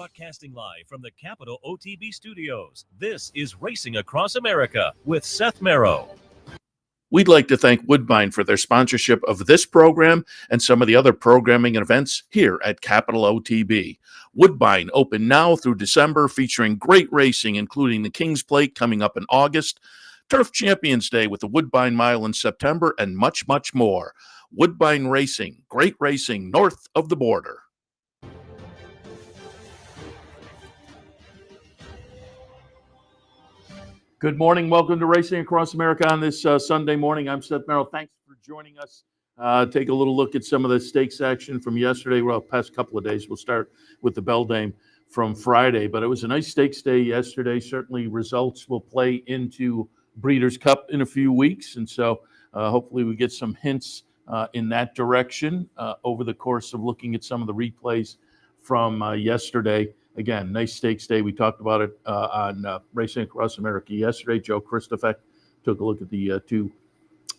Broadcasting live from the Capital OTB studios, this is Racing Across America with Seth Merrow. We'd like to thank Woodbine for their sponsorship of this program and some of the other programming and events here at Capital OTB. Woodbine open now through December, featuring great racing, including the Kings Plate coming up in August, Turf Champions Day with the Woodbine Mile in September, and much, much more. Woodbine Racing, great racing north of the border. Good morning. Welcome to Racing Across America on this Sunday morning. I'm Seth Merrow. Thanks for joining us. Take a little look at some of the stakes action from yesterday. Well, past couple of days. We'll start with the Beldame from Friday, but it was a nice stakes day yesterday. Certainly results will play into Breeders' Cup in a few weeks, and so hopefully we get some hints in that direction over the course of looking at some of the replays from yesterday. Again, nice stakes day. We talked about it on Racing Across America yesterday. Joe Christofek took a look at the two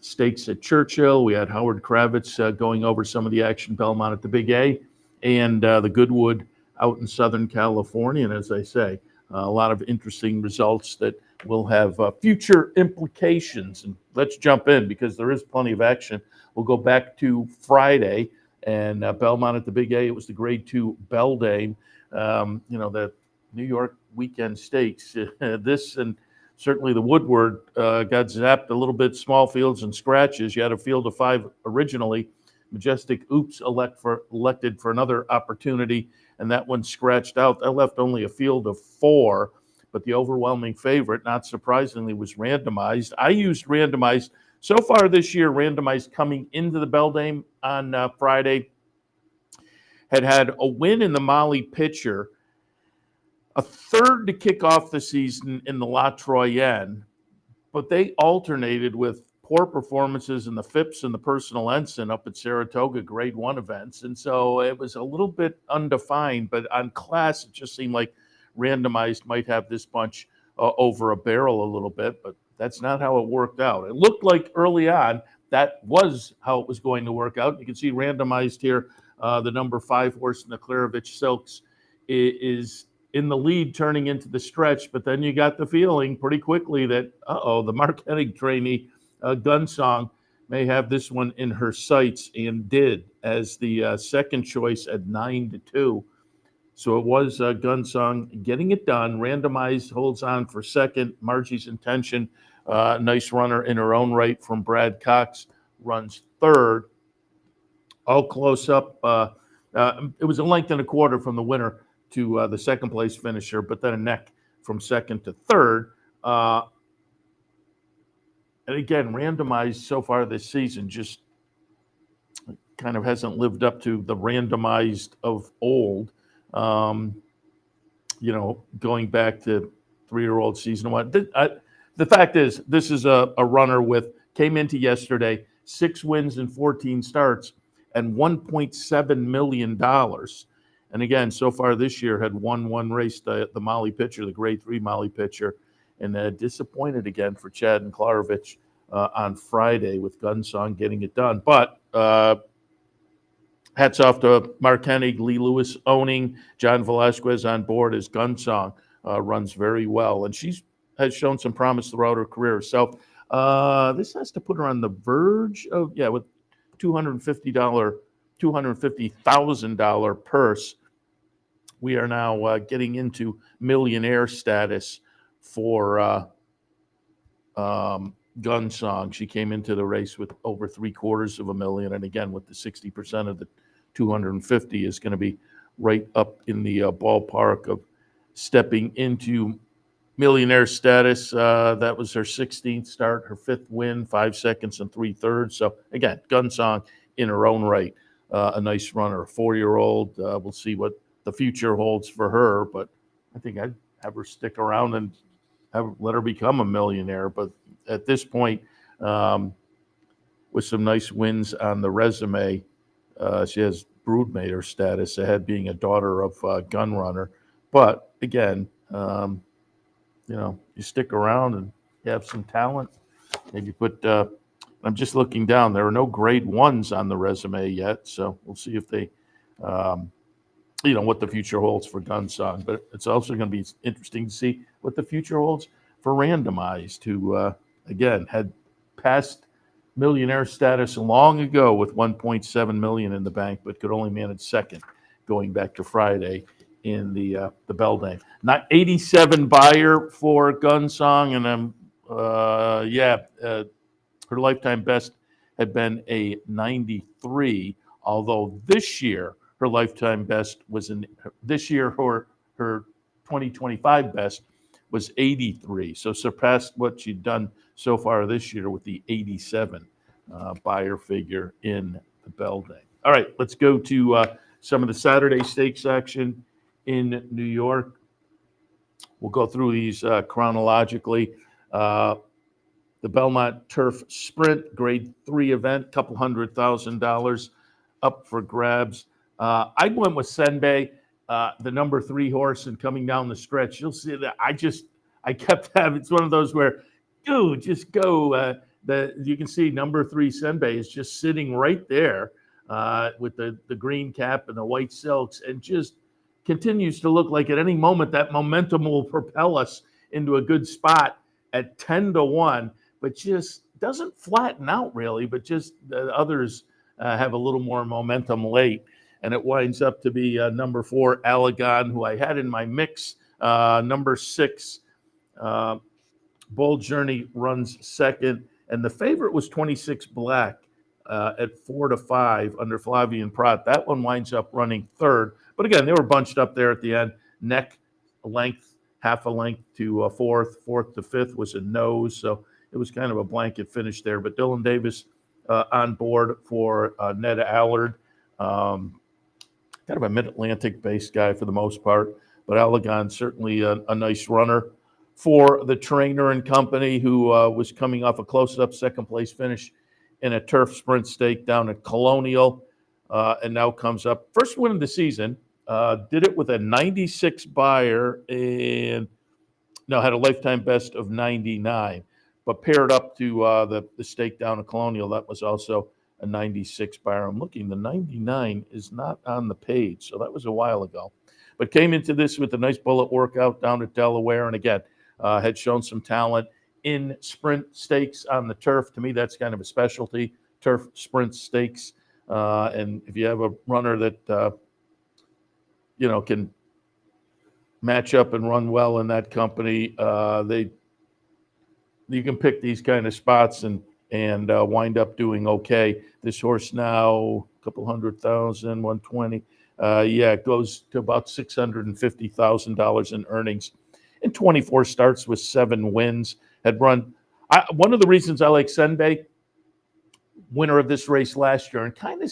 stakes at Churchill. We had Howard Kravitz going over some of the action, Belmont at the Big A, and the Goodwood out in Southern California. And as I say, a lot of interesting results that will have future implications. And let's jump in because there is plenty of action. We'll go back to Friday and Belmont at the Big A. It was the Grade 2 Beldame. The New York weekend stakes, this and certainly the Woodward got zapped a little bit, small fields and scratches. You had a field of 5 originally. Majestic Oops elected for another opportunity, and that one scratched out. That left only a field of 4, but the overwhelming favorite, not surprisingly, was randomized. I used randomized. So far this year, randomized coming into the Beldame on Friday, had a win in the Molly Pitcher, a third to kick off the season in the La Troyenne, but they alternated with poor performances in the Phipps and the Personal Ensign up at Saratoga Grade 1 events. And so it was a little bit undefined, but on class, it just seemed like randomized might have this bunch over a barrel a little bit, but that's not how it worked out. It looked like early on that was how it was going to work out. You can see randomized here. The number 5 horse in the Klarovich Silks is in the lead turning into the stretch, but then you got the feeling pretty quickly that, the Mark Hennig trainee, Gunsong, may have this one in her sights, and did, as the second choice at 9-2. So it was Gunsong getting it done. Randomized holds on for second. Margie's Intention, nice runner in her own right from Brad Cox, runs third. All close up. It was a length and a quarter from the winner to the second place finisher, but then a neck from second to third. And again, randomized so far this season just kind of hasn't lived up to the randomized of old. Going back to 3-year-old season one. The fact is, this is a runner came into yesterday, 6 wins and 14 starts, and $1.7 million. And again, so far this year had won one race, the Molly Pitcher, the Grade 3 Molly Pitcher, and disappointed again for Chad and Klarovich on Friday with Gunsong getting it done. But hats off to Mark Hennig, Lee Lewis owning, John Velasquez on board as Gunsong runs very well. And has shown some promise throughout her career herself. This has to put her on the verge of, with $250,000 purse. We are now getting into millionaire status for Gunsong. She came into the race with over $750,000, and again, with the 60% of the 250 is going to be right up in the ballpark of stepping into millionaire status. That was her 16th start, her 5th win, 5 seconds and 3/3. So again, Gunsong in her own right, a nice runner, a 4-year-old. We'll see what the future holds for her, but I think I'd have her stick around and let her become a millionaire. But at this point, with some nice wins on the resume, she has broodmater status ahead, being a daughter of Gun Runner. But again, you stick around and you have some talent. Maybe put. I'm just looking down. There are no Grade 1s on the resume yet, so we'll see if they what the future holds for Gunsong. But it's also going to be interesting to see what the future holds for Randomized, who, again, had passed millionaire status long ago with 1.7 million in the bank, but could only manage second going back to Friday in the Beldame. Not 87 buyer for Gunsong, and her lifetime best had been a 93, although this year her lifetime best was this year her 2025 best was 83, so surpassed what she'd done so far this year with the 87 buyer figure in the Beldame. All right, let's go to some of the Saturday stakes action in New York. We'll go through these chronologically. The Belmont Turf Sprint, Grade 3 event, couple $100,000 up for grabs. I went with Senbei, the number 3 horse, and coming down the stretch, you'll see that I kept having, it's one of those where, just go. You can see number 3 Senbei is just sitting right there with the green cap and the white silks, and just continues to look like at any moment that momentum will propel us into a good spot at 10-1. But just doesn't flatten out really, but just the others have a little more momentum late. And it winds up to be number 4, Allegan, who I had in my mix. Number 6, Bold Journey runs second. And the favorite was 26 Black at 4-5 under Flavian Prat. That one winds up running third. But again, they were bunched up there at the end. Neck length, half a length to fourth. Fourth to fifth was a nose. So it was kind of a blanket finish there, but Dylan Davis on board for Ned Allard. Kind of a Mid-Atlantic based guy for the most part, but Allegan certainly a nice runner for the trainer and company, who was coming off a close-up second place finish in a turf sprint stake down at Colonial, and now comes up first win of the season. Did it with a 96 buyer and had a lifetime best of 99. But paired up to the stake down at Colonial, that was also a 96 buyer. I'm looking, the 99 is not on the page, so that was a while ago. But came into this with a nice bullet workout down at Delaware, and again, had shown some talent in sprint stakes on the turf. To me, that's kind of a specialty, turf sprint stakes. And if you have a runner that, can match up and run well in that company, you can pick these kind of spots and wind up doing okay. This horse now, a couple $100,000, 120. It goes to about $650,000 in earnings. In 24 starts with 7 wins. Had run. One of the reasons I like Senbei, winner of this race last year, and kind of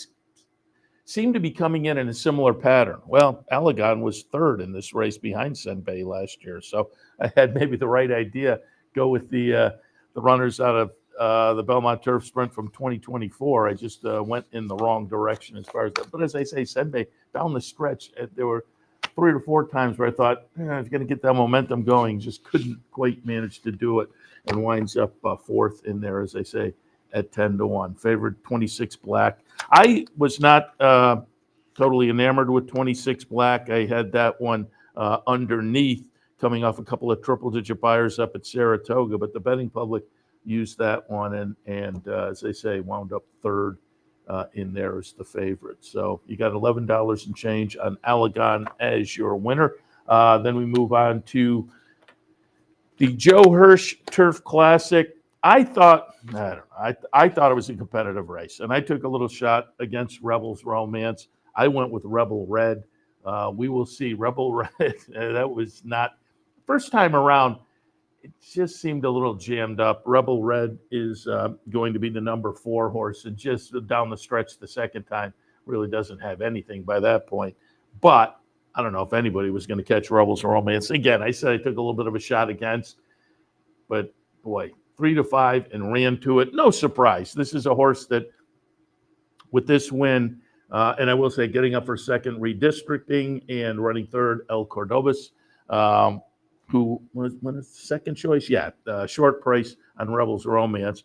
seemed to be coming in a similar pattern. Well, Allegan was third in this race behind Senbei last year, so I had maybe the right idea. Go with the runners out of the Belmont Turf Sprint from 2024. I just went in the wrong direction as far as that. But as I say, Senbei down the stretch, there were 3 or 4 times where I thought, I was going to get that momentum going, just couldn't quite manage to do it, and winds up fourth in there, as I say, at 10-1. Favored 26 Black. I was not totally enamored with 26 Black. I had that one underneath, coming off a couple of triple-digit buyers up at Saratoga, but the betting public used that one, and as they say, wound up third in there as the favorite. So you got $11 and change on Allegan as your winner. Then we move on to the Joe Hirsch Turf Classic. I thought it was a competitive race, and I took a little shot against Rebel's Romance. I went with Rebel Red. We will see. Rebel Red, that was not first time around. It just seemed a little jammed up. Rebel Red is going to be the number 4 horse, and just down the stretch the second time really doesn't have anything by that point. But I don't know if anybody was going to catch Rebel's Romance. Again, I said I took a little bit of a shot against, but boy, 3-5 and ran to it. No surprise. This is a horse that, with this win, and I will say getting up for second, redistricting, and running third, El Cordobas, who was second choice? Short price on Rebel's Romance.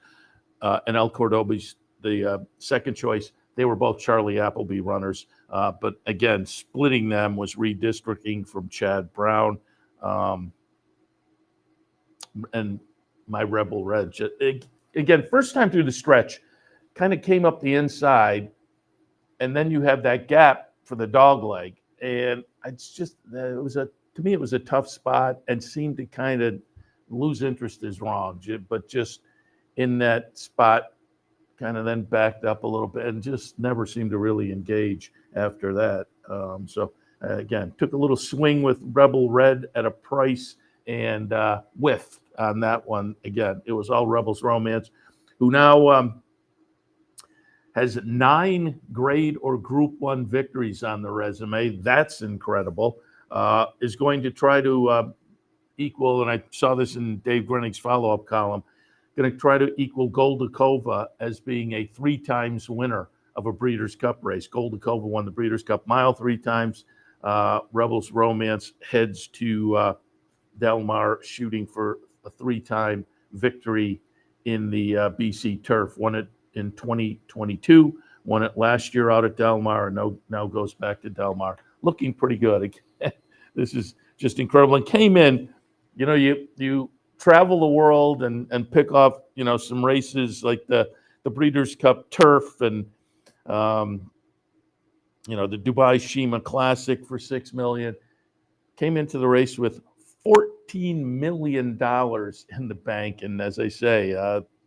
And El Cordobas, the second choice. They were both Charlie Appleby runners, but again, splitting them was redistricting from Chad Brown and my Rebel Red. Again, first time through the stretch, kind of came up the inside, and then you have that gap for the dog leg, and to me it was a tough spot and seemed to kind of lose interest is wrong, but just in that spot, kind of then backed up a little bit and just never seemed to really engage after that. Again, took a little swing with Rebel Red at a price and whiffed on that one. Again, it was all Rebels Romance, who now has 9 grade or Group 1 victories on the resume. That's incredible. Is going to try to equal, and I saw this in Dave Grenning's follow-up column, going to try to equal Goldakova as being a 3 times winner of a Breeders' Cup race. Goldakova won the Breeders' Cup Mile 3 times. Rebels Romance heads to Del Mar shooting for a 3-time victory in the BC Turf. Won it in 2022, won it last year out at Del Mar, and now goes back to Del Mar. Looking pretty good. This is just incredible. And came in, you travel the world and pick off, some races like the Breeders' Cup Turf and, the Dubai Shima Classic for $6 million. Came into the race with $14 million in the bank. And as I say,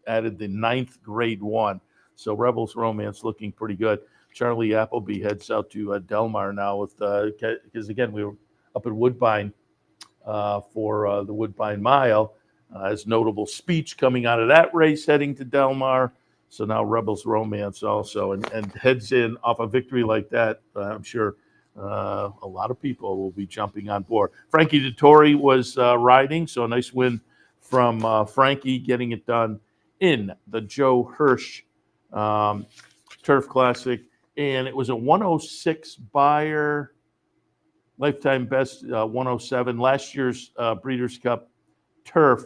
added the 9th grade 1. So Rebels Romance looking pretty good. Charlie Appleby heads out to Del Mar now with, because again, we were up at Woodbine for the Woodbine Mile. As notable speech coming out of that race heading to Del Mar. So now Rebels Romance also and heads in off a victory like that. I'm sure a lot of people will be jumping on board. Frankie Dettori was riding, so a nice win from Frankie, getting it done in the Joe Hirsch Turf Classic. And it was a 106 buyer, lifetime best 107. Last year's Breeders' Cup Turf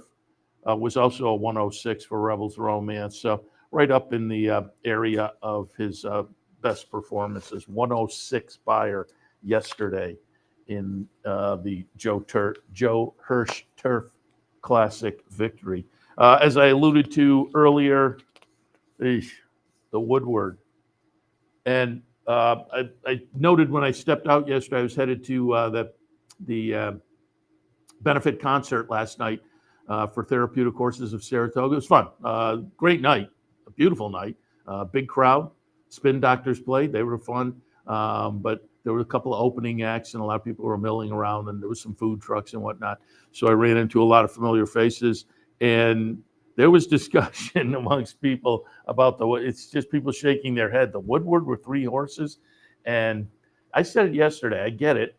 was also a 106 for Rebels Romance. So right up in the area of his best performances. 106 buyer yesterday in the Joe Hirsch Turf Classic victory. As I alluded to earlier, the Woodward. And I noted when I stepped out yesterday, I was headed to the benefit concert last night for Therapeutic Horses of Saratoga. It was fun. Great night. A beautiful night. Big crowd. Spin Doctors played. They were fun. But there were a couple of opening acts, and a lot of people were milling around, and there was some food trucks and whatnot. So I ran into a lot of familiar faces, and there was discussion amongst people about it's just people shaking their head. The Woodward were 3 horses. And I said it yesterday, I get it.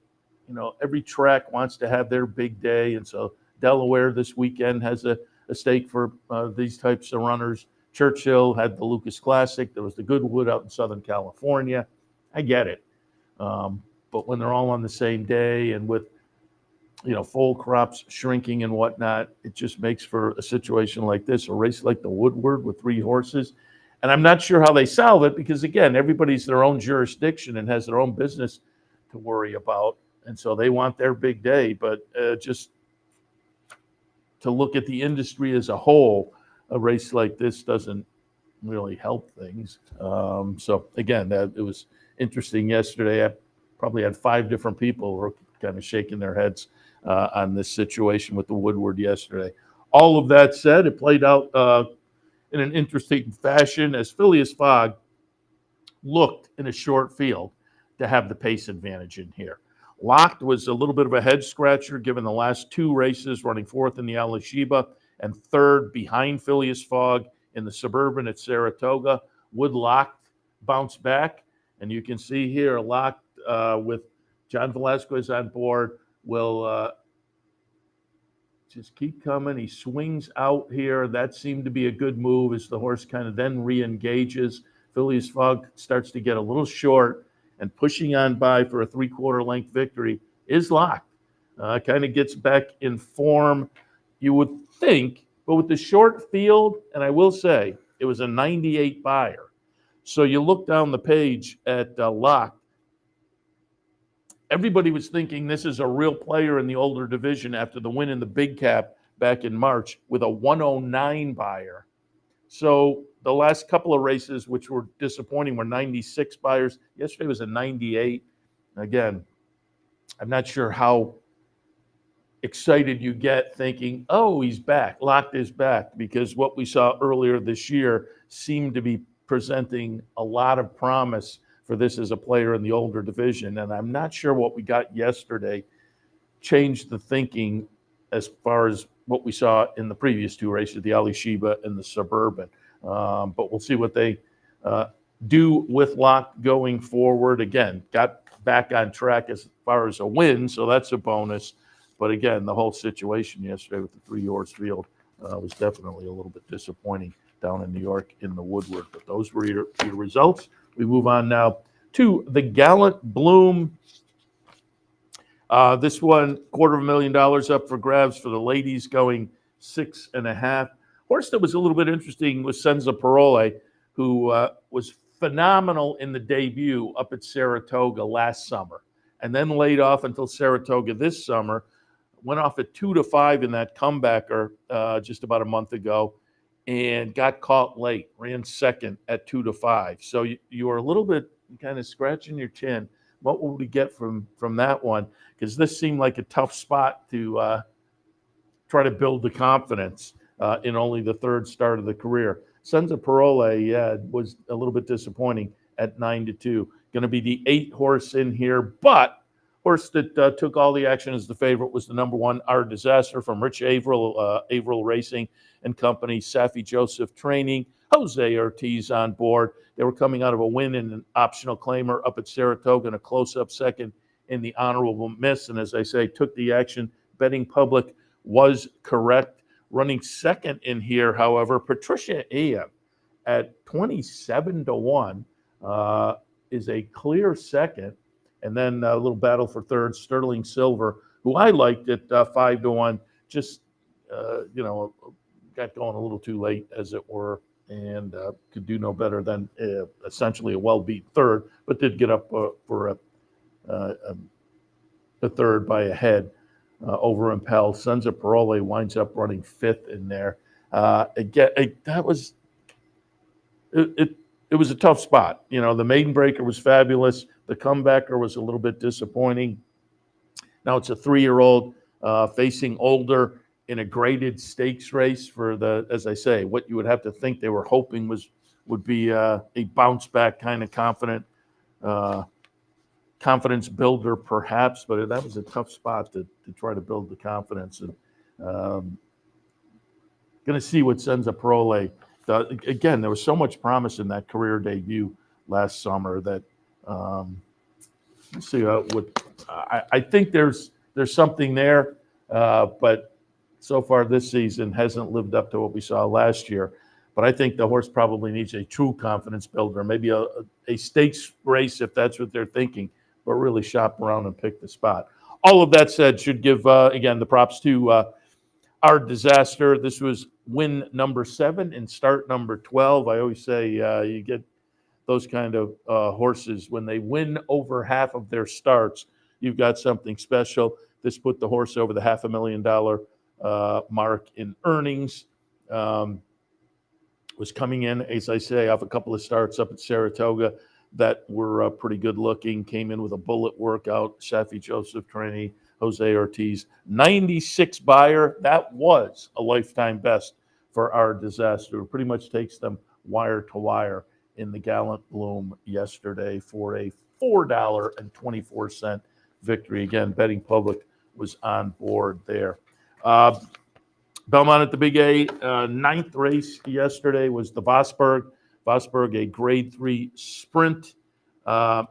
Every track wants to have their big day. And so Delaware this weekend has a stake for these types of runners. Churchill had the Lucas Classic. There was the Goodwood out in Southern California. I get it. But when they're all on the same day and with, full crops shrinking and whatnot, it just makes for a situation like this, a race like the Woodward with 3 horses. And I'm not sure how they solve it because, again, everybody's their own jurisdiction and has their own business to worry about. And so they want their big day. But just to look at the industry as a whole, a race like this doesn't really help things. So, again, it was interesting yesterday. I probably had 5 different people who were kind of shaking their heads on this situation with the Woodward yesterday. All of that said, it played out in an interesting fashion as Phileas Fogg looked in a short field to have the pace advantage in here. Locked was a little bit of a head scratcher given the last 2 races, running 4th in the Alashiba and 3rd behind Phileas Fogg in the Suburban at Saratoga. Would Locked bounce back? And you can see here, Locked with John Velasquez on board will just keep coming. He swings out here. That seemed to be a good move as the horse kind of then re-engages. Phileas Fogg starts to get a little short, and pushing on by for a 3/4 length victory is Locked. Kind of gets back in form, you would think, but with the short field, and I will say, it was a 98 buyer. So you look down the page at Lock. Everybody was thinking this is a real player in the older division after the win in the big cap back in March with a 109 buyer. So the last couple of races, which were disappointing, were 96 buyers. Yesterday was a 98. Again, I'm not sure how excited you get thinking, oh, he's back, Locked is back, because what we saw earlier this year seemed to be presenting a lot of promise for this as a player in the older division. And I'm not sure what we got yesterday changed the thinking as far as what we saw in the previous two races, the Ali Sheba and the Suburban. But we'll see what they do with Lock going forward. Again, got back on track as far as a win, so that's a bonus. But again, the whole situation yesterday with the three-horse field was definitely a little bit disappointing down in New York in the Woodward. But those were your results. We move on now to the Gallant Bloom. This one, $250,000 up for grabs for the ladies, going 6.5. Horse that was a little bit interesting was Senza Parole, who was phenomenal in the debut up at Saratoga last summer, and then laid off until Saratoga this summer. Went off at 2-5 in that comebacker just about a month ago, and got caught late. Ran second at 2-5. So you were a little bit kind of scratching your chin. What will we get from that one? Because this seemed like a tough spot to try to build the confidence in only the third start of the career. Senza Parole was a little bit disappointing at 9-2. Going to be the 8 horse in here, but horse that took all the action as the favorite was the number 1, Our Disaster, from Rich Averill, Averill Racing and Company, Safi Joseph Training, Jose Ortiz on board. They were coming out of a win in an optional claimer up at Saratoga and a close-up second in the Honorable Miss. And as I say, took the action. Betting public was correct. Running second in here, however, Patricia Am at 27-1 is a clear second. And then a little battle for third, Sterling Silver, who I liked at 5-1, just, got going a little too late, as it were, and could do no better than essentially a well-beat third, but did get up for a third by a head over Impel. Senza Parole winds up running 5th in there. Again, that was it was a tough spot. The maiden breaker was fabulous. The comebacker was a little bit disappointing. Now it's a 3-year-old facing older in a graded stakes race for the, as I say, what you would have to think they were hoping would be a bounce back kind of confidence builder, perhaps. But that was a tough spot to try to build the confidence. And going to see what Senza Parole does. Again, there was so much promise in that career debut last summer that let's see what I think there's something there, but so far this season hasn't lived up to what we saw last year. But I think the horse probably needs a true confidence builder, maybe a stakes race if that's what they're thinking, but really shop around and pick the spot. All of that said, should give, again, the props to Our Disaster. This was win number 7 and start number 12. I always say you get those kind of horses, when they win over half of their starts, you've got something special. This put the horse over the $500,000 mark in earnings. Was coming in, as I say, off a couple of starts up at Saratoga that were pretty good looking. Came in with a bullet workout. Safi Joseph Training, Jose Ortiz, 96 buyer. That was a lifetime best for Our Disaster. It pretty much takes them wire to wire in the Gallant Bloom yesterday for a $4.24 victory. Again, betting public was on board there. Belmont at the Big A, 9th race yesterday was the Vosburg. Vosburg, a grade 3 sprint,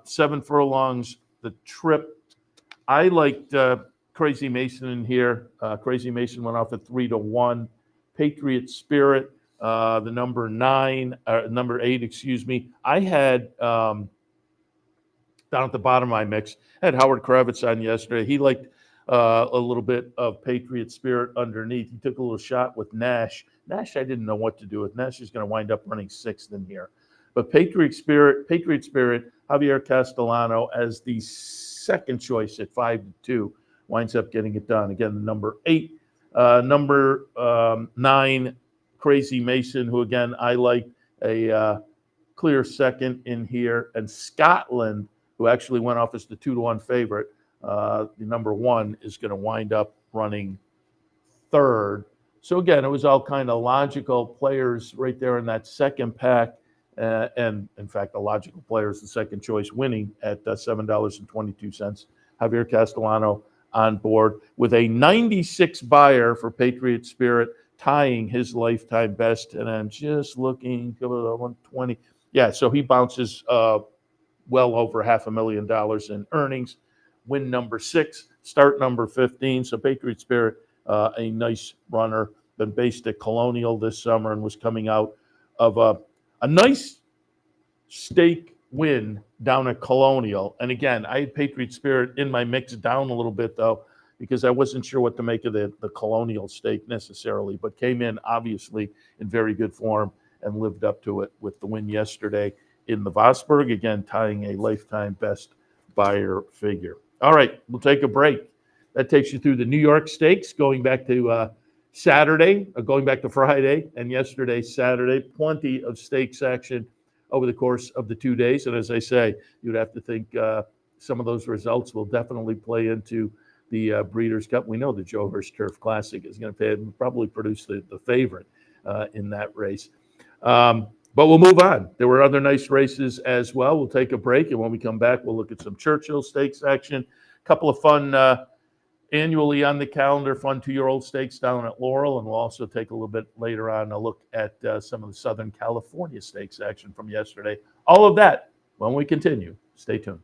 7 furlongs the trip. I liked Crazy Mason in here. Crazy Mason went off at 3-1. Patriot Spirit, the number 8, excuse me. I had down at the bottom of my mix, I had Howard Kravitz on yesterday. He liked a little bit of Patriot Spirit underneath. He took a little shot with Nash. Nash, I didn't know what to do with. Nash is going to wind up running 6th in here. But Patriot Spirit, Javier Castellano as the second choice at 5-2 winds up getting it done. Again, the number 8, number 9, Crazy Mason, who again I like a clear second in here, and Scotland, who actually went off as the 2-1 favorite. The number 1 is going to wind up running third. So again, it was all kind of logical players right there in that second pack. And in fact, the logical player is the second choice, winning at $7.22. Javier Castellano on board with a 96 buyer for Patriot Spirit, tying his lifetime best. And I'm just looking at 120. Yeah, so he bounces well over $500,000 in earnings. Win number 6, start number 15. So Patriot Spirit, a nice runner, been based at Colonial this summer and was coming out of a nice stake win down at Colonial. And again, I had Patriot Spirit in my mix down a little bit, though, because I wasn't sure what to make of the Colonial stake necessarily, but came in obviously in very good form and lived up to it with the win yesterday in the Vosburg, again, tying a lifetime best buyer figure. All right, we'll take a break. That takes you through the New York Stakes, going back to Saturday, going back to Friday, and yesterday, Saturday. Plenty of stakes action over the course of the 2 days. And as I say, you'd have to think some of those results will definitely play into the Breeders' Cup. We know the Joe Hurst Turf Classic is going to probably produce the favorite in that race. But we'll move on. There were other nice races as well. We'll take a break, and when we come back, we'll look at some Churchill Stakes action. A couple of fun annually on the calendar, fun 2-year-old stakes down at Laurel, and we'll also take a little bit later on a look at some of the Southern California stakes action from yesterday. All of that when we continue. Stay tuned.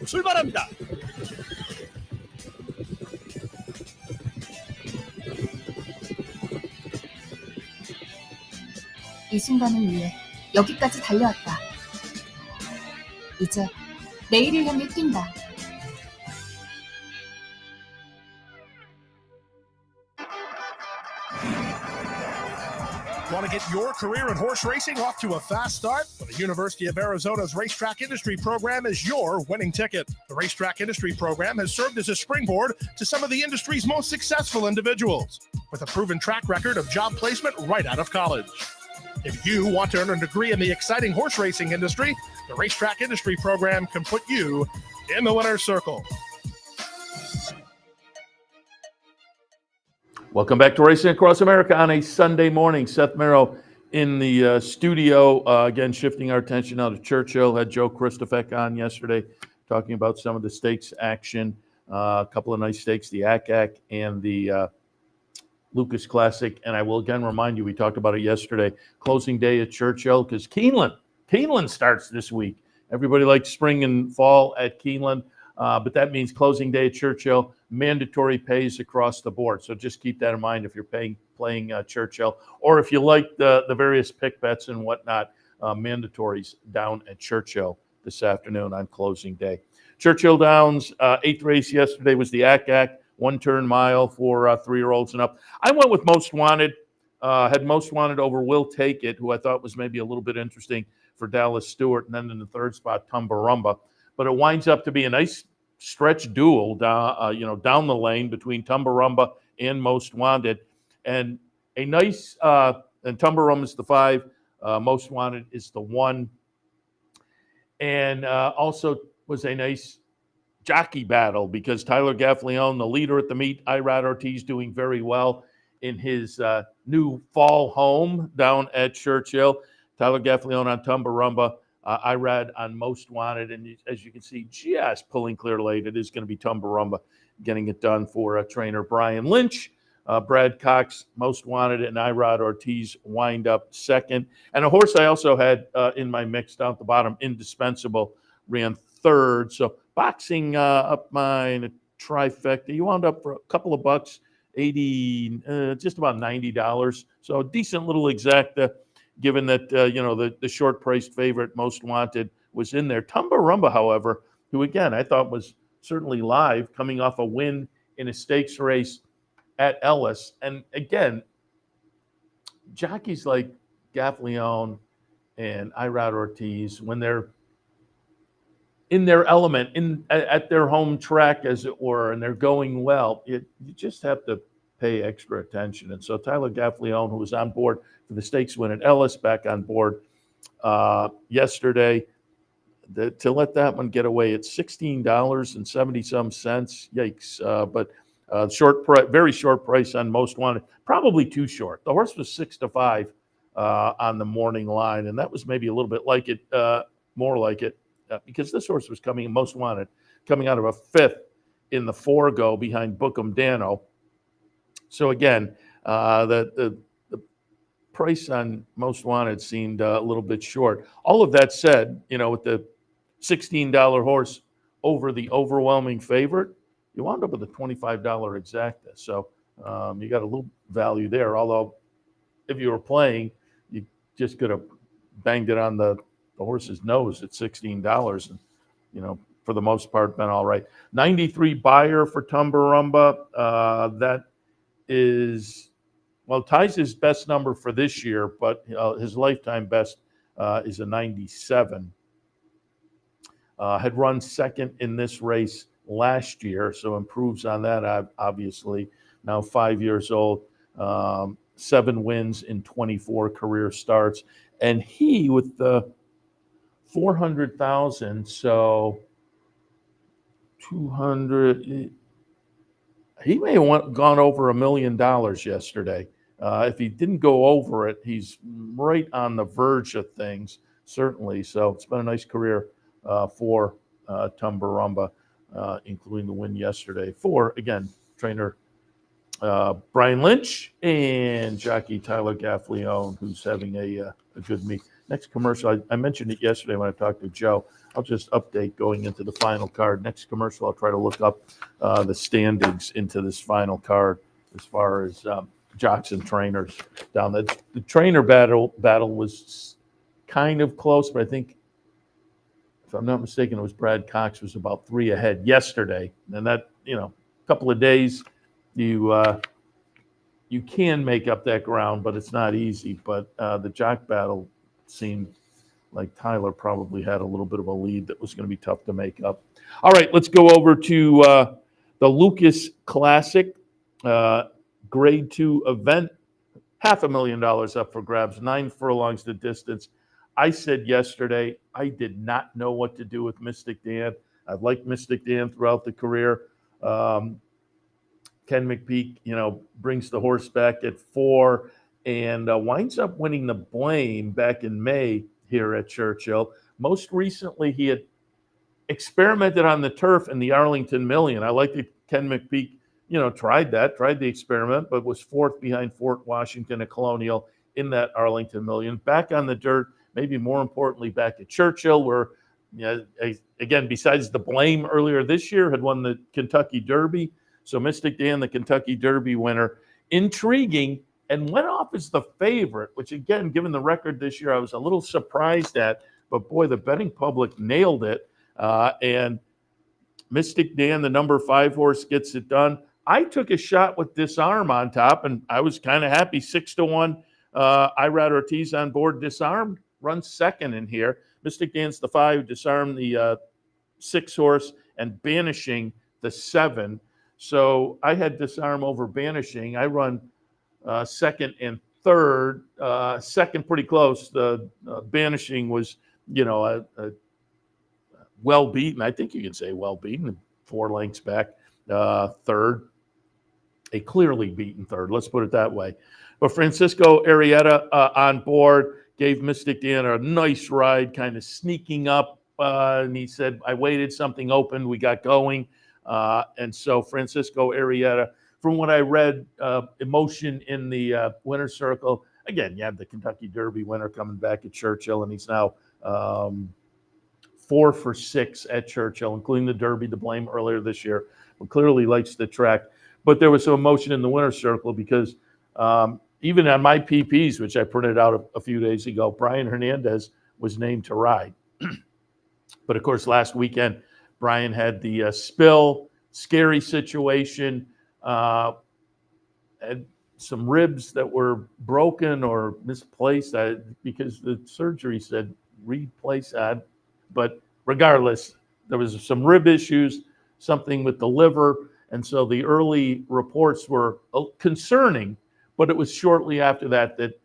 출발합니다. 이 순간을 위해 여기까지 달려왔다. 이제 내일을 향해 뛴다. Want to get your career in horse racing off to a fast start? Well, the University of Arizona's Racetrack Industry Program is your winning ticket. The Racetrack Industry Program has served as a springboard to some of the industry's most successful individuals, with a proven track record of job placement right out of college. If you want to earn a degree in the exciting horse racing industry, the Racetrack Industry Program can put you in the winner's circle. Welcome back to Racing Across America on a Sunday morning. Seth Merrow in the studio. Again, shifting our attention now to Churchill. Had Joe Christofek on yesterday talking about some of the stakes action. A couple of nice stakes, the ACAC and the Lucas Classic. And I will again remind you, we talked about it yesterday, closing day at Churchill, because Keeneland starts this week. Everybody likes spring and fall at Keeneland, but that means closing day at Churchill, mandatory pays across the board. So just keep that in mind if you're playing Churchill, or if you like the various pick bets and whatnot, mandatories down at Churchill this afternoon on closing day. Churchill Downs, 8th race yesterday was the ACAC, 1-turn mile for 3-year-olds and up. I went with Most Wanted, had Most Wanted over Will Take It, who I thought was maybe a little bit interesting for Dallas Stewart, and then in the third spot, Tumbarumba. But it winds up to be a nice stretch duel down the lane between Tumbarumba and Most Wanted, and a nice and Tumbarumba is the 5, Most Wanted is the 1, and also was a nice jockey battle because Tyler Gaffleone, the leader at the meet, Irad Ortiz doing very well in his new fall home down at Churchill. Tyler Gaffleone on Tumbarumba, Irad on Most Wanted, and as you can see, just pulling clear late. It is going to be Tumbarumba getting it done for trainer Brian Lynch. Brad Cox, Most Wanted, and Irad Ortiz wind up second. And a horse I also had in my mix down at the bottom, Indispensable, ran third. So boxing up my trifecta, you wound up for a couple of bucks, just about $90. So a decent little exacta, given that the short-priced favorite, Most Wanted, was in there. Tumbarumba, however, who again I thought was certainly live, coming off a win in a stakes race at Ellis. And again, jockeys like Gaffleone and Irad Ortiz, when they're in their element, at their home track, as it were, and they're going well, you just have to pay extra attention. And so Tyler Gaffleone, who was on board for the stakes win at Ellis, back on board yesterday, to let that one get away at $16.70 cents. Yikes! But very short price on Most Wanted, probably too short. The horse was 6-5 on the morning line, and that was maybe a little bit like it, more like it, because this horse was Most Wanted, coming out of a 5th in the 4-go behind Bookham Dano. So again, the price on Most Wanted seemed a little bit short. All of that said, with the $16 horse over the overwhelming favorite, you wound up with a $25 exacta. So you got a little value there. Although if you were playing, you just could have banged it on the horse's nose at $16 and, for the most part, been all right. 93 buyer for Tumbarumba. That is, ties his best number for this year, but his lifetime best is a 97. Had run second in this race last year, so improves on that, obviously. Now 5 years old, 7 wins in 24 career starts. And he, with the 400,000, so 200, he may have gone over $1 million yesterday. If he didn't go over it, he's right on the verge of things, certainly. So it's been a nice career for Tumbarumba, including the win yesterday for, again, trainer Brian Lynch and jockey Tyler Gaffleone, who's having a good meet. Next commercial, I mentioned it yesterday when I talked to Joe. I'll just update going into the final card. Next commercial, I'll try to look up the standings into this final card as far as jocks and trainers down. The trainer battle was kind of close, but I think, if I'm not mistaken, it was Brad Cox was about 3 ahead yesterday. And that, a couple of days, you can make up that ground, but it's not easy. But the jock battle seemed like Tyler probably had a little bit of a lead that was going to be tough to make up. All right, let's go over to the Lucas Classic Grade 2 event. $500,000 up for grabs, 9 furlongs the distance. I said yesterday I did not know what to do with Mystic Dan. I've liked Mystic Dan throughout the career. Ken McPeak, brings the horse back at 4 and winds up winning the Blame back in May here at Churchill. Most recently, he had experimented on the turf in the Arlington Million. I like that Ken McPeak, tried the experiment, but was 4th behind Fort Washington at Colonial in that Arlington Million. Back on the dirt, maybe more importantly, back at Churchill, where, again, besides the Blame earlier this year, had won the Kentucky Derby. So Mystic Dan, the Kentucky Derby winner, intriguing, and went off as the favorite, which, again, given the record this year, I was a little surprised at. But, boy, the betting public nailed it. And Mystic Dan, the number 5 horse, gets it done. I took a shot with Disarm on top, and I was kind of happy. 6-1, Irad Ortiz on board. Disarm runs second in here. Mystic Dan's the 5, disarmed the 6 horse and banishing the 7. So I had disarm over banishing. I run second and third. Second pretty close. The banishing was, a well beaten. I think you can say well beaten. 4 lengths back. Third, a clearly beaten third. Let's put it that way. But Francisco Arrieta on board gave Mystic Dan a nice ride, kind of sneaking up. And he said, I waited, something opened, we got going. And so Francisco Arrieta, from what I read, emotion in the winner's circle. Again, you have the Kentucky Derby winner coming back at Churchill, and he's now 4 for 6 at Churchill, including the Derby to blame earlier this year. But clearly likes the track. But there was some emotion in the winner's circle because even on my PPs, which I printed out a few days ago, Brian Hernandez was named to ride. But of course, last weekend, Brian had the spill, scary situation, had some ribs that were broken or misplaced because the surgery said replace that. But regardless, there was some rib issues, something with the liver. And so the early reports were concerning, but it was shortly after that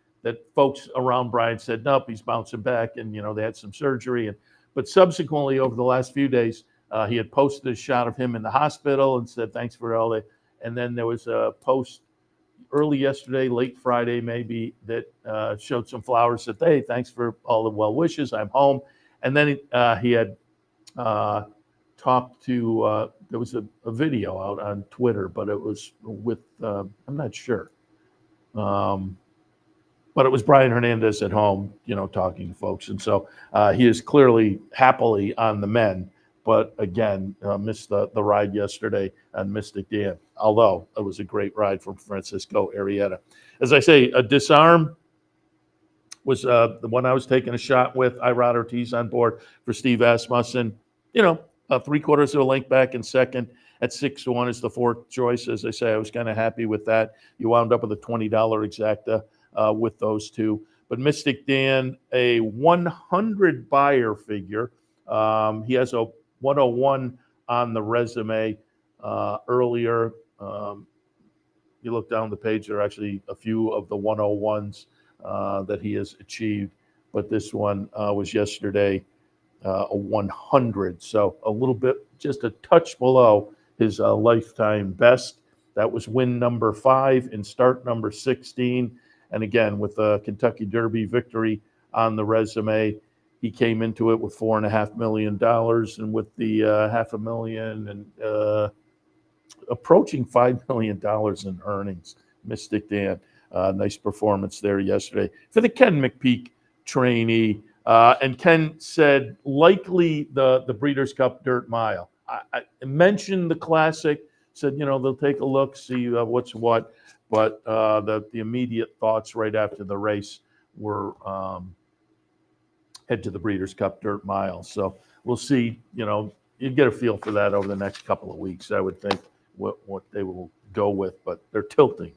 folks around Brian said, nope, he's bouncing back. And, they had some surgery. But subsequently, over the last few days, he had posted a shot of him in the hospital and said, thanks for all that. And then there was a post early yesterday, late Friday maybe, that showed some flowers, said, hey, thanks for all the well wishes. I'm home. And then he had talked to, there was a video out on Twitter, but it was with, I'm not sure. But it was Brian Hernandez at home, talking to folks. And so he is clearly happily on the mend, but again, missed the ride yesterday on Mystic Dan, although it was a great ride from Francisco Arrieta. As I say, a disarm was the one I was taking a shot with. Irod Ortiz on board for Steve Asmussen. 3/4 of a length back in second at 6-1 is the 4th choice. As I say, I was kind of happy with that. You wound up with a $20 exacta with those two. But Mystic Dan, a 100 buyer figure. He has a 101 on the resume earlier. You look down the page, there are actually a few of the 101s that he has achieved. But this one was yesterday, a 100. So a little bit, just a touch below his lifetime best. That was win number 5 and start number 16. And again, with the Kentucky Derby victory on the resume, he came into it with $4.5 million, and with the $500,000 and approaching $5 million in earnings. Mystic Dan, nice performance there yesterday for the Ken McPeak trainee. And Ken said likely the Breeders' Cup Dirt Mile. I mentioned the Classic, said, they'll take a look, see what's what. But the immediate thoughts right after the race were head to the Breeders' Cup Dirt Mile. So we'll see, you get a feel for that over the next couple of weeks, I would think, what they will go with. But they're tilting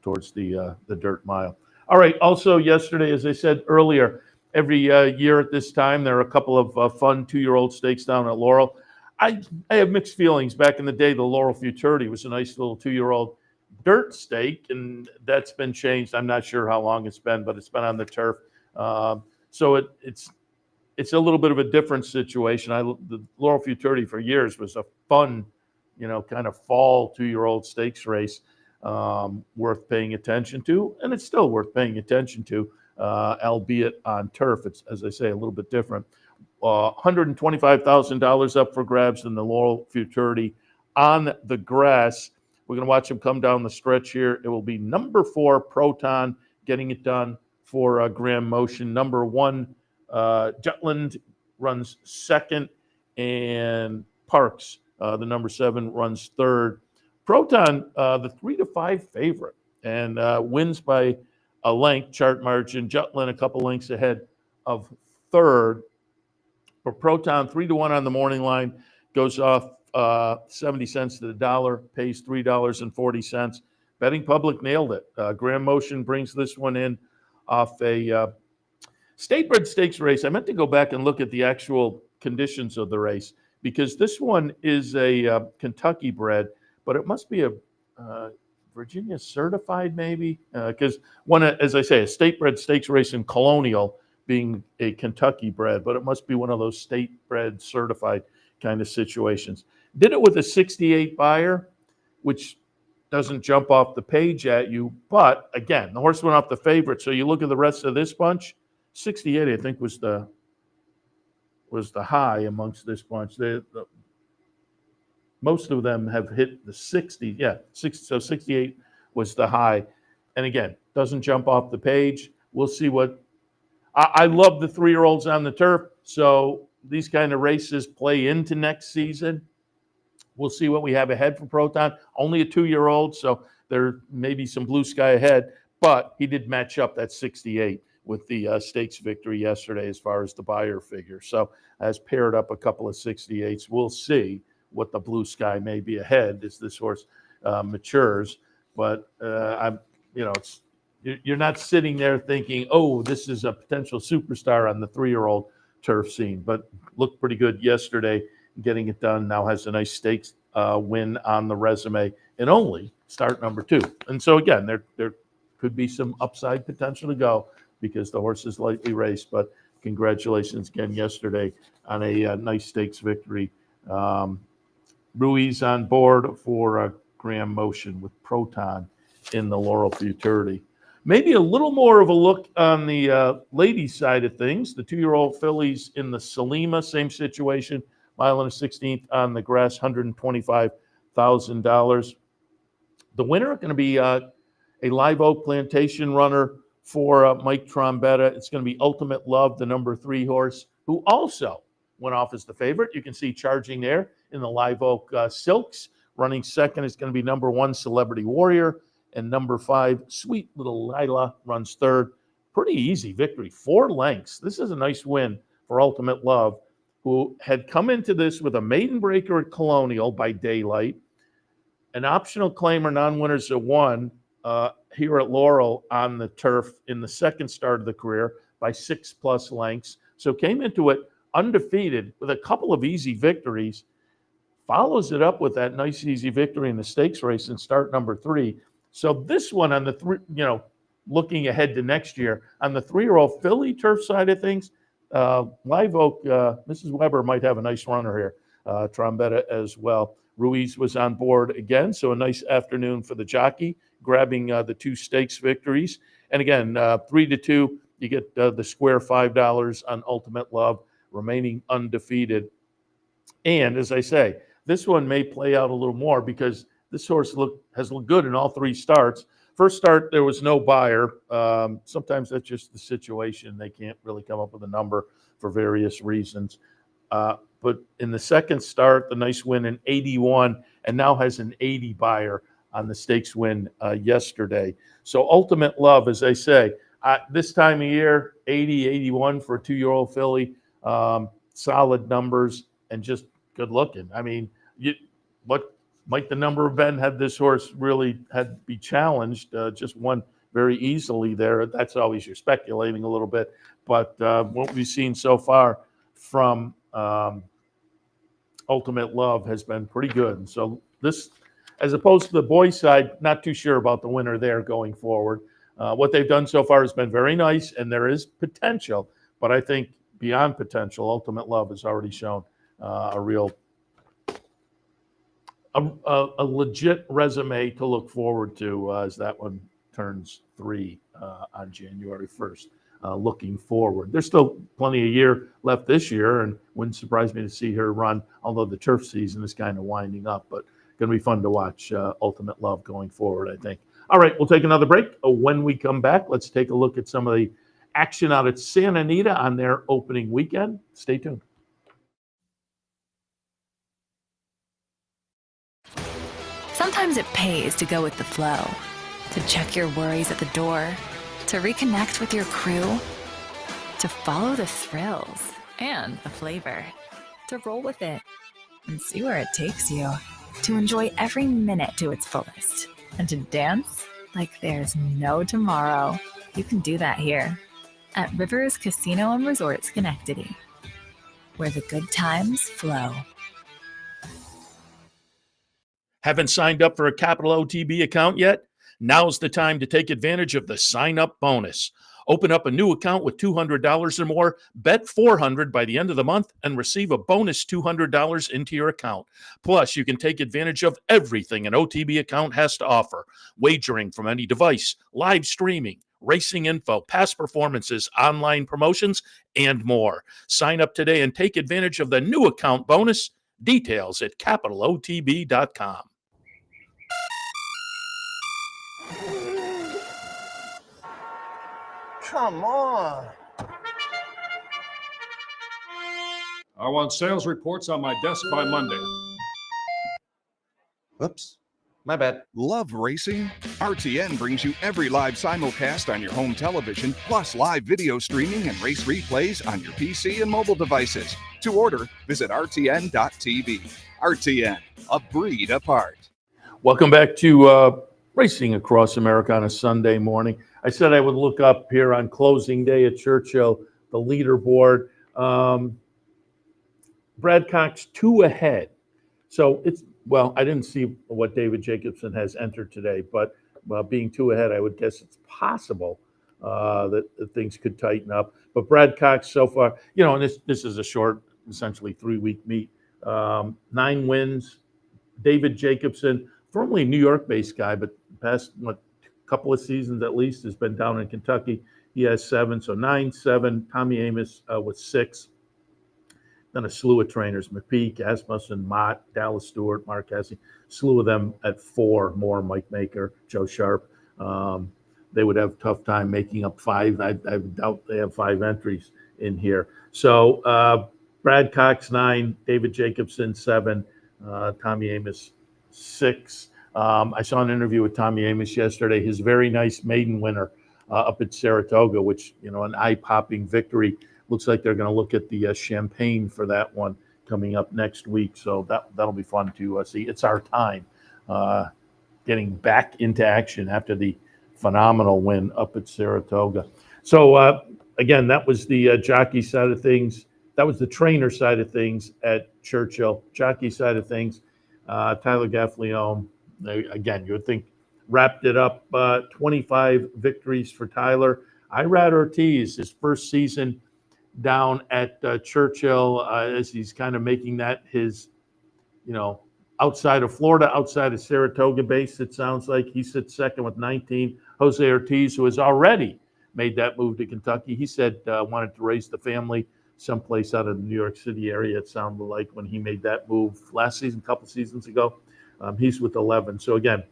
towards the Dirt Mile. All right, also yesterday, as I said earlier, every year at this time, there are a couple of fun 2-year-old stakes down at Laurel. I have mixed feelings. Back in the day, the Laurel Futurity was a nice little 2-year-old dirt stake, and that's been changed. I'm not sure how long it's been, but it's been on the turf. So it's a little bit of a different situation. The Laurel Futurity for years was a fun, kind of fall 2-year-old stakes race, worth paying attention to, and it's still worth paying attention to, albeit on turf. It's, as I say, a little bit different. $125,000 up for grabs in the Laurel Futurity on the grass. We're going to watch him come down the stretch here. It will be number 4, Proton, getting it done for Graham Motion. Number 1, Jutland runs second, and Parks, the number 7, runs third. Proton, the 3-5 favorite, and wins by a length chart margin. Jutland a couple lengths ahead of third. For Proton, 3-1 on the morning line, goes off 70 cents to the dollar, pays $3.40. Betting public nailed it. Graham Motion brings this one in off a State-bred stakes race, I meant to go back and look at the actual conditions of the race because this one is a Kentucky bred, but it must be a Virginia certified maybe, because one, as I say, a state-bred stakes race in Colonial being a Kentucky bred, but it must be one of those state-bred certified kind of situations. Did it with a 68 buyer, which doesn't jump off the page at you, but again, the horse went off the favorite. So you look at the rest of this bunch, 68, I think, was the high amongst this bunch. Most of them have hit the 60. Yeah, 60, so 68 was the high. And again, doesn't jump off the page. We'll see what I love the 3-year-olds on the turf. So these kind of races play into next season. We'll see what we have ahead for Proton. Only a 2-year-old, so there may be some blue sky ahead. But he did match up that 68 with the stakes victory yesterday as far as the buyer figure. So has paired up a couple of 68s. We'll see what the blue sky may be ahead as this horse matures. But you're not sitting there thinking, oh, this is a potential superstar on the 3-year-old turf scene. But looked pretty good yesterday, getting it done. Now has a nice stakes win on the resume and only start number 2. And so again, there could be some upside potential to go because the horse is lightly raced. But congratulations again yesterday on a nice stakes victory. Ruiz on board for Graham Motion with Proton in the Laurel Futurity. Maybe a little more of a look on the ladies' side of things. The 2-year-old fillies in the Salima, same situation, mile and a 16th on the grass, $125,000. The winner going to be a Live Oak Plantation runner for Mike Trombetta. It's going to be Ultimate Love, the number 3 horse, who also went off as the favorite. You can see charging there in the Live Oak Silks. Running second is going to be number 1, Celebrity Warrior. And number 5, Sweet Little Lila, runs third. Pretty easy victory, 4 lengths. This is a nice win for Ultimate Love, who had come into this with a maiden breaker at Colonial by daylight, an optional claim or non-winners at 1 here at Laurel on the turf in the second start of the career by 6+ lengths. So came into it undefeated with a couple of easy victories, follows it up with that nice easy victory in the stakes race in start number 3. So this one on the 3, looking ahead to next year, on the 3-year-old filly turf side of things, Live Oak, Mrs. Weber might have a nice runner here, Trombetta as well. Ruiz was on board again, so a nice afternoon for the jockey, grabbing the 2 stakes victories. And again, 3-2, you get the square $5 on Ultimate Love, remaining undefeated. And as I say, this one may play out a little more because this horse has looked good in all 3 starts. First start, there was no buyer. Sometimes that's just the situation. They can't really come up with a number for various reasons. But in the second start, the nice win in 81, and now has an 80 buyer on the stakes win yesterday. So Ultimate Love, as I say, this time of year, 80, 81 for a 2-year-old filly, solid numbers and just good looking. I mean, what might the number have been had this horse really had to be challenged? Just won very easily there. That's always you're speculating a little bit. But what we've seen so far from Ultimate Love has been pretty good. And so this, as opposed to the boys' side, not too sure about the winner there going forward. What they've done so far has been very nice, and there is potential. But I think beyond potential, Ultimate Love has already shown a legit resume to look forward to as that one turns 3 on January 1st. Looking forward. There's still plenty of year left this year, and wouldn't surprise me to see her run, although the turf season is kind of winding up. But going to be fun to watch Ultimate Love going forward, I think. All right, we'll take another break. When we come back, let's take a look at some of the action out at Santa Anita on their opening weekend. Stay tuned. Sometimes it pays to go with the flow, to check your worries at the door, to reconnect with your crew, to follow the thrills and the flavor, to roll with it and see where it takes you, to enjoy every minute to its fullest, and to dance like there's no tomorrow. You can do that here. at Rivers Casino and Resort Schenectady, where the good times flow. Haven't signed up for a Capital OTB account yet? Now's the time to take advantage of the sign-up bonus. Open up a new account with $200 or more, bet $400 by the end of the month, and receive a bonus $200 into your account. Plus, you can take advantage of everything an OTB account has to offer: wagering from any device, live streaming, racing info, past performances, online promotions, and more. Sign up today and take advantage of the new account bonus. Details at capitalotb.com. Come on. I want sales reports on my desk by Monday. Whoops. My bad. Love racing? RTN brings you every live simulcast on your home television, plus live video streaming and race replays on your PC and mobile devices. To order, visit rtn.tv. RTN, a breed apart. Welcome back to Racing Across America on a Sunday morning. I said I would look up here on closing day at Churchill, the leaderboard. Brad Cox 2 ahead. So it's, well, I didn't see what David Jacobson has entered today, but being 2 ahead, I would guess it's possible that things could tighten up. But Brad Cox so far, you know, and this is a short, essentially 3-week meet. 9 wins. David Jacobson, formerly a New York-based guy, but past couple of seasons at least has been down in Kentucky. He has 7, so 9, 7. Tommy Amos with 6. Then a slew of trainers: McPeak, Asmussen, Mott, Dallas Stewart, Mark Hesse. Slew of them at 4 more: Mike Maker, Joe Sharp. They would have a tough time making up 5. I doubt they have 5 entries in here. So Brad Cox 9, David Jacobson 7, Tommy Amos 6. I saw an interview with Tommy Amos yesterday. His very nice maiden winner up at Saratoga, which, you know, an eye-popping victory. Looks like they're going to look at the champagne for that one coming up next week. So that'll be fun to see. It's our time getting back into action after the phenomenal win up at Saratoga. So again, that was the jockey side of things. That was the trainer side of things at Churchill. Jockey side of things, Tyler Gaffalione. Again, you would think wrapped it up. 25 victories for Tyler. Irad Ortiz, his first season down at Churchill, as he's kind of making that his, you know, outside of Florida, outside of Saratoga base, it sounds like. He sits second with 19. Jose Ortiz, who has already made that move to Kentucky, he said wanted to raise the family someplace out of the New York City area, it sounded like, when he made that move last season, a couple seasons ago. He's with 11. So again,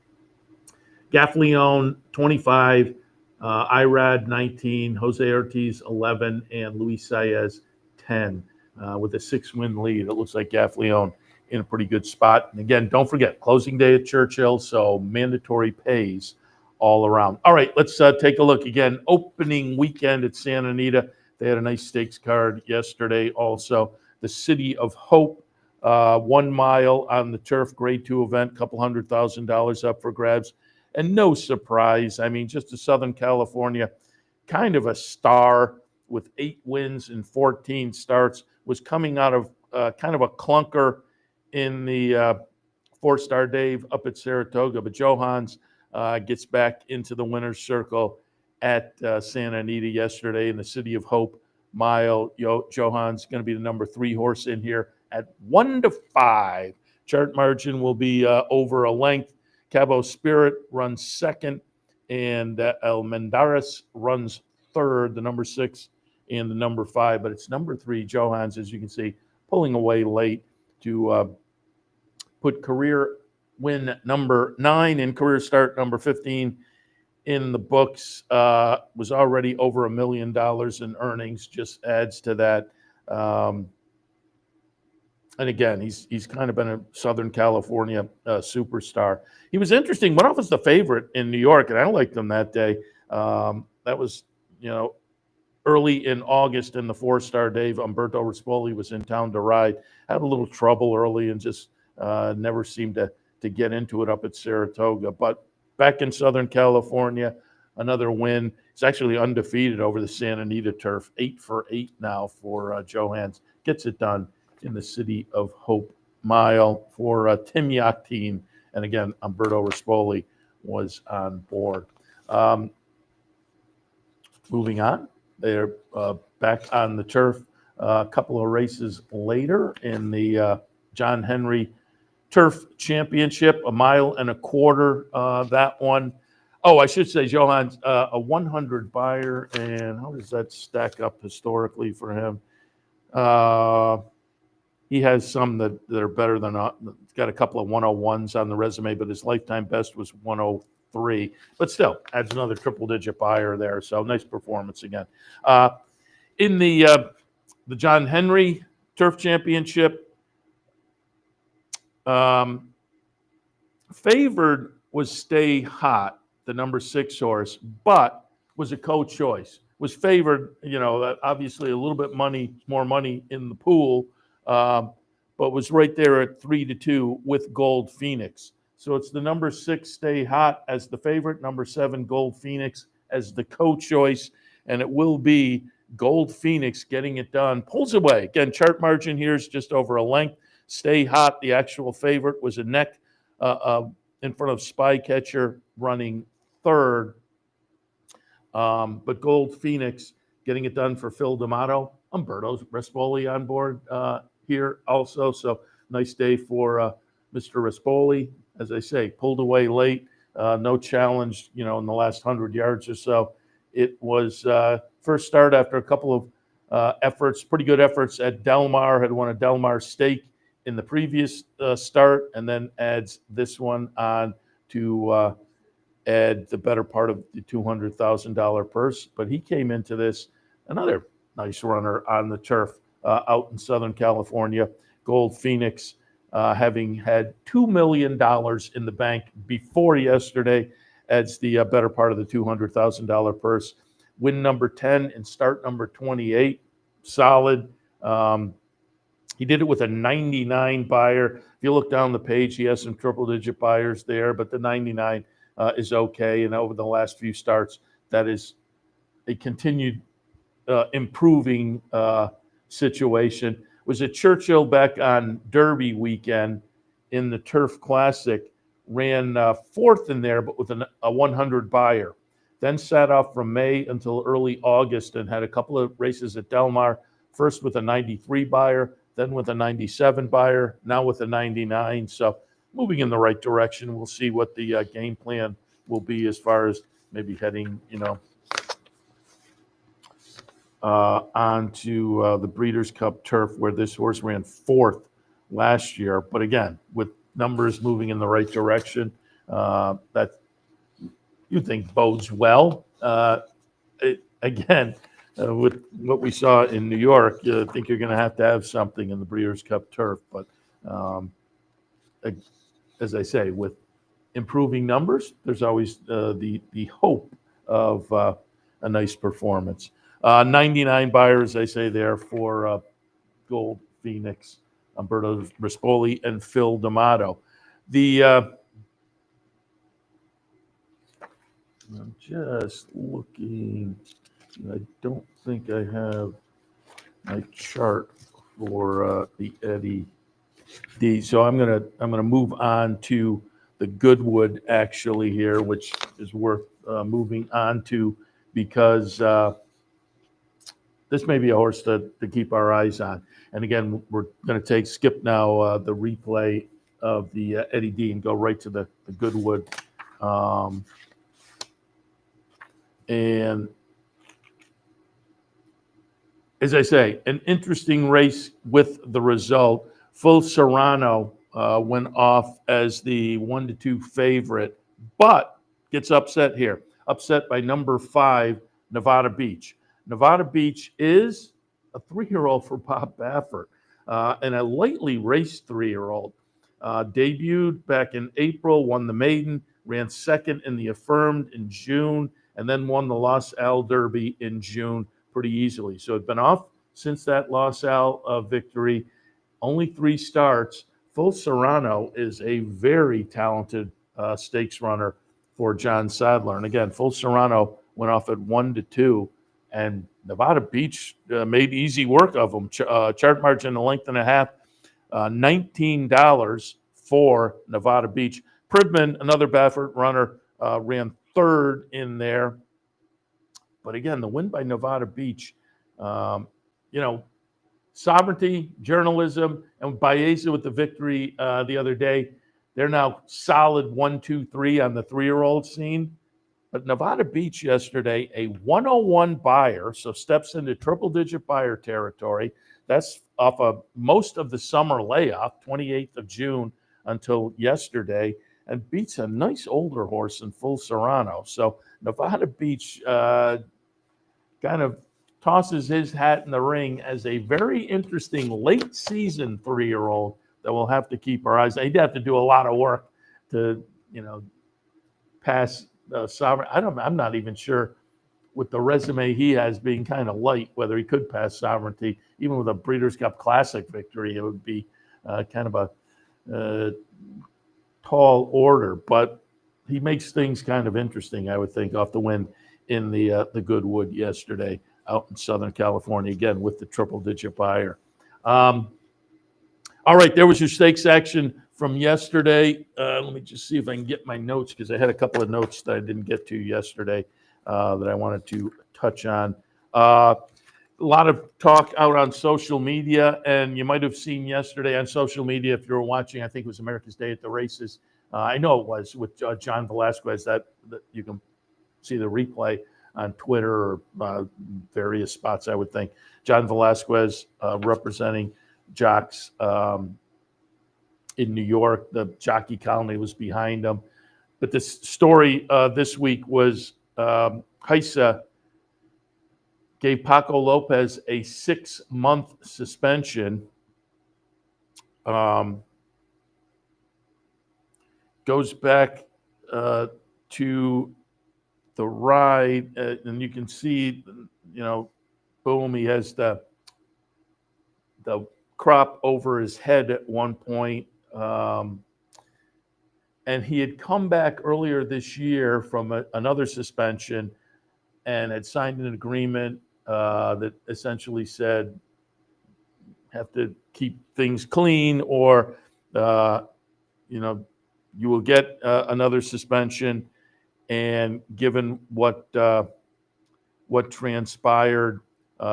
Gaffalione 25, Irad 19, Jose Ortiz 11, and Luis Saez 10 with a 6-win lead. It looks like Gaffalione in a pretty good spot. And again, don't forget, closing day at Churchill, so mandatory pays all around. All right, let's take a look again. Opening weekend at Santa Anita. They had a nice stakes card yesterday also. The City of Hope, 1 mile on the turf, grade 2 event, couple $100,000 up for grabs. And no surprise, I mean, just a Southern California, kind of a star with 8 wins and 14 starts, was coming out of kind of a clunker in the 4-star Dave up at Saratoga. But Johans gets back into the winner's circle at Santa Anita yesterday in the City of Hope mile. Johans going to be the number 3 horse in here at 1-5. Chart margin will be over a length. Cabo Spirit runs second, and El Mendares runs third, the number 6 and the number 5. But it's number 3, Johans, as you can see, pulling away late to put career win number 9 and career start number 15 in the books. Was already over $1 million in earnings, just adds to that. And again, he's kind of been a Southern California superstar. He was interesting. Went off as the favorite in New York, and I liked him that day. That was, you know, early in August in the 4-star Dave. Umberto Rispoli was in town to ride. Had a little trouble early and just never seemed to get into it up at Saratoga. But back in Southern California, another win. He's actually undefeated over the Santa Anita turf, 8 for 8 now for Johans. Gets it done in the City of Hope Mile for Tim Yachtine. And again, Umberto Rispoli was on board. Moving on, they're back on the turf a couple of races later in the John Henry Turf Championship, 1.25 miles. That one. Oh, I should say, Johan's a 100 buyer, and how does that stack up historically for him? He has some that are better than, he's got a couple of 101s on the resume, but his lifetime best was 103. But still, adds another triple-digit buyer there, so nice performance again. In the John Henry Turf Championship, favored was Stay Hot, the number 6 horse, but was a co-choice. Was favored, obviously a little bit more money in the pool, but was right there at 3-2 with Gold Phoenix. So it's the number 6 Stay Hot as the favorite, number 7 Gold Phoenix as the co-choice, and it will be Gold Phoenix getting it done. Pulls away. Again, chart margin here is just over a length. Stay Hot, the actual favorite, was a neck in front of Spycatcher running third. But Gold Phoenix getting it done for Phil D'Amato. Umberto Rispoli on board here also. So nice day for Mr. Rispoli. As I say, pulled away late. No challenge, in the last 100 yards or so. It was first start after a couple of efforts, pretty good efforts at Del Mar. Had won a Del Mar stake in the previous start, and then adds this one on to add the better part of the $200,000 purse. But he came into this, another nice runner on the turf out in Southern California. Gold Phoenix, having had $2 million in the bank before yesterday, adds the better part of the $200,000 purse. Win number 10 and start number 28, solid. He did it with a 99 buyer. If you look down the page, he has some triple-digit buyers there, but the 99 is okay. And over the last few starts, that is a continued improving situation. Was at Churchill back on Derby weekend in the Turf Classic, ran fourth in there, but with a 100 buyer. Then sat off from May until early August and had a couple of races at Del Mar, first with a 93 buyer, then with a 97 buyer, now with a 99. So moving in the right direction. We'll see what the game plan will be as far as maybe heading, onto the Breeders' Cup turf, where this horse ran fourth last year. But again, with numbers moving in the right direction, that you think bodes well. With what we saw in New York, I think you're going to have something in the Breeders' Cup turf. But as I say, with improving numbers, there's always the hope of a nice performance. 99 buyers, I say there, for Gold Phoenix, Umberto Rispoli, and Phil D'Amato. I'm just looking. I don't think I have my chart for the Eddie D. So I'm gonna move on to the Goodwood actually here, which is worth moving on to because this may be a horse to keep our eyes on. And again, we're going to skip now the replay of the Eddie D and go right to the Goodwood. And as I say, an interesting race with the result. Full Serrano went off as the 1-2 favorite, but gets upset here. Upset by number 5, Nevada Beach. Nevada Beach is a 3-year-old for Bob Baffert and a lightly raced 3-year-old. Debuted back in April, won the maiden, ran second in the Affirmed in June, and then won the Los Al Derby in June pretty easily. So it's been off since that Los Al victory. Only 3 starts. Full Serrano is a very talented stakes runner for John Sadler. And again, Full Serrano went off at 1-2, and Nevada Beach made easy work of them. Chart margin a length and a half, $19 for Nevada Beach. Pribman, another Baffert runner, ran third in there. But again, the win by Nevada Beach, sovereignty, journalism, and Baeza with the victory the other day. They're now solid 1, 2, 3 on the 3-year-old scene. But Nevada Beach yesterday, a 101 buyer, so steps into triple-digit buyer territory. That's off of most of the summer layoff, 28th of June until yesterday, and beats a nice older horse in Full Serrano. So Nevada Beach kind of tosses his hat in the ring as a very interesting late season 3-year-old that we'll have to keep our eyes on. He'd have to do a lot of work to, pass Sovereign. I'm not even sure with the resume he has being kind of light, whether he could pass Sovereignty. Even with a Breeders' Cup Classic victory, it would be kind of a tall order. But he makes things kind of interesting, I would think, off the win in the Goodwood yesterday out in Southern California, again, with the triple-digit buyer. All right, there was your stakes action from yesterday. Let me just see if I can get my notes, because I had a couple of notes that I didn't get to yesterday that I wanted to touch on. A lot of talk out on social media, and you might have seen yesterday on social media, if you were watching, I think it was America's Day at the Races. I know it was with John Velasquez, that you can see the replay on Twitter or various spots, I would think. John Velasquez representing jocks in New York. The jockey colony was behind him. But the story this week was Heisa gave Paco Lopez a 6-month suspension. Goes back to the ride, and you can see, boom, he has the crop over his head at one point. And he had come back earlier this year from another suspension and had signed an agreement that essentially said, have to keep things clean, or, you will get another suspension. And given what transpired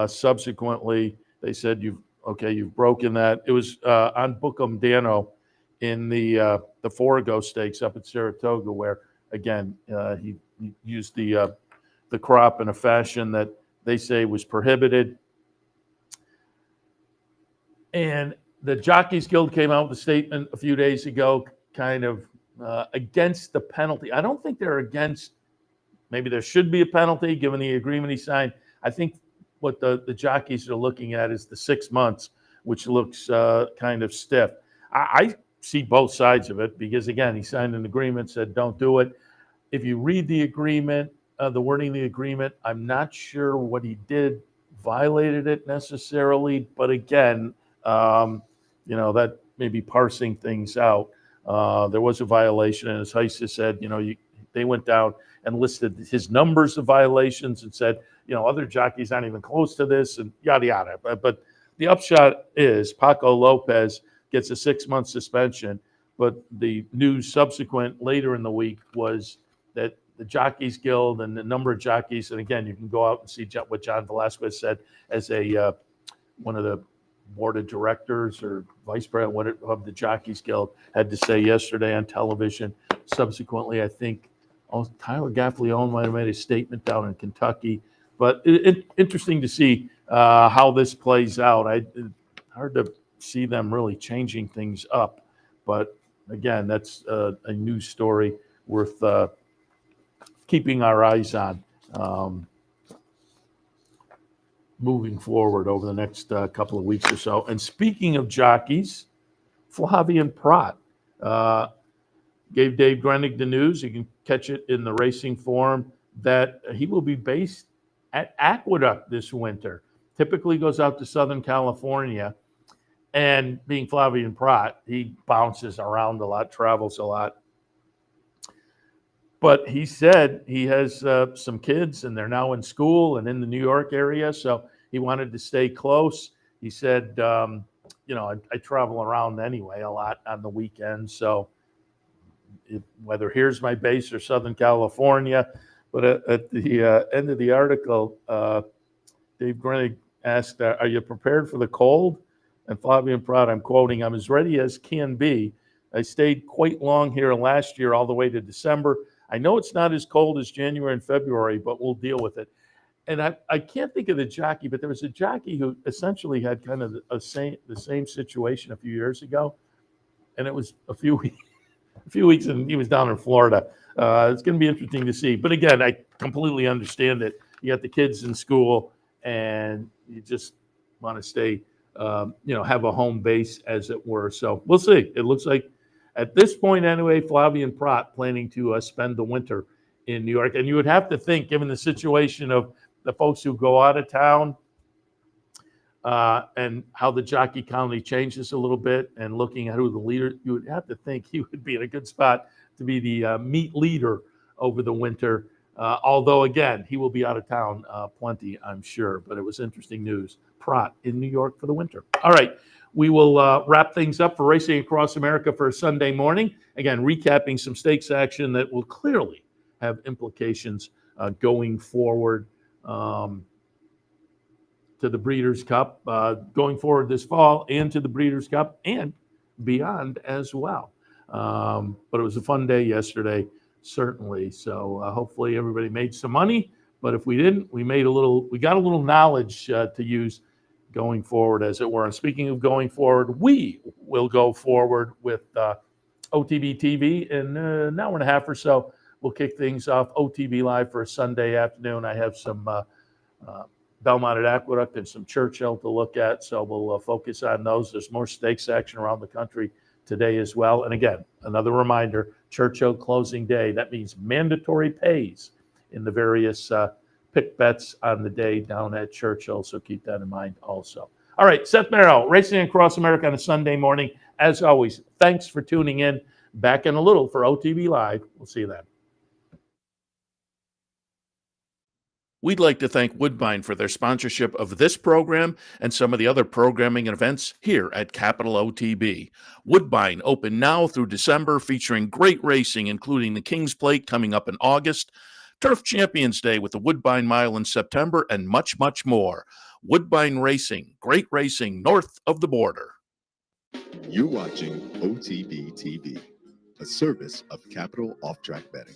subsequently, they said, you've broken that. It was on Bookham Dano in the Forego Stakes up at Saratoga, where again he used the crop in a fashion that they say was prohibited. And the Jockeys Guild came out with a statement a few days ago, kind of against the penalty. I don't think they're against. Maybe there should be a penalty given the agreement he signed. I think what the jockeys are looking at is the 6 months, which looks kind of stiff. I see both sides of it, because again, he signed an agreement, said don't do it. If you read the agreement, the wording of the agreement, I'm not sure what he did violated it necessarily, but again, that may be parsing things out. There was a violation, and as Heisa said, they went down and listed his numbers of violations and said, other jockeys aren't even close to this, and yada, yada. But the upshot is Paco Lopez gets a 6-month suspension, but the news subsequent later in the week was that the Jockeys Guild and the number of jockeys, and again, you can go out and see what John Velasquez said as one of the board of directors or vice president of the Jockeys Guild had to say yesterday on television. Subsequently, I think Tyler Gaffleone might have made a statement down in Kentucky. But interesting to see how this plays out. Hard to see them really changing things up. But again, that's a news story worth keeping our eyes on moving forward over the next couple of weeks or so. And speaking of jockeys, Flavien Prat gave Dave Grenig the news. You can catch it in the Racing Forum that he will be based at Aqueduct this winter. Typically goes out to Southern California. And being Flavien Prat, he bounces around a lot, travels a lot. But he said he has some kids, and they're now in school and in the New York area, so he wanted to stay close. He said, I travel around anyway a lot on the weekends, so whether here's my base or Southern California. But at the end of the article, Dave Grennig asked, are you prepared for the cold? And Flavien Prat, I'm quoting, I'm as ready as can be. I stayed quite long here last year all the way to December. I know it's not as cold as January and February, but we'll deal with it. And I can't think of the jockey, but there was a jockey who essentially had kind of the same situation a few years ago. And it was a few weeks, and he was down in Florida. It's going to be interesting to see. But again, I completely understand that you got the kids in school, and you just want to stay, have a home base, as it were. So we'll see. It looks like at this point anyway, Flavien Prat planning to spend the winter in New York. And you would have to think, given the situation of the folks who go out of town and how the jockey county changes a little bit, and looking at who the leader, you would have to think he would be in a good spot to be the meet leader over the winter. Although, again, he will be out of town plenty, I'm sure. But it was interesting news. Prat in New York for the winter. All right. We will wrap things up for Racing Across America for Sunday morning. Again, recapping some stakes action that will clearly have implications going forward to the Breeders' Cup, going forward this fall, and to the Breeders' Cup and beyond as well. But it was a fun day yesterday, certainly. So hopefully everybody made some money. But if we didn't, we got a little knowledge to use going forward, as it were. And speaking of going forward, we will go forward with OTB TV in an hour and a half or so. We'll kick things off OTB Live for a Sunday afternoon. I have some Belmont at Aqueduct and some Churchill to look at, so we'll focus on those. There's more stakes action around the country today as well. And again, another reminder, Churchill closing day. That means mandatory pays in the various pick bets on the day down at Churchill, so keep that in mind also. All right, Seth Merrow, Racing Across America on a Sunday morning. As always, thanks for tuning in. Back in a little for OTB Live. We'll see you then. We'd like to thank Woodbine for their sponsorship of this program and some of the other programming and events here at Capital OTB. Woodbine open now through December, featuring great racing, including the King's Plate coming up in August, Turf Champions Day with the Woodbine Mile in September, and much, much more. Woodbine Racing, great racing north of the border. You're watching OTB TV, a service of Capital Off Track Betting.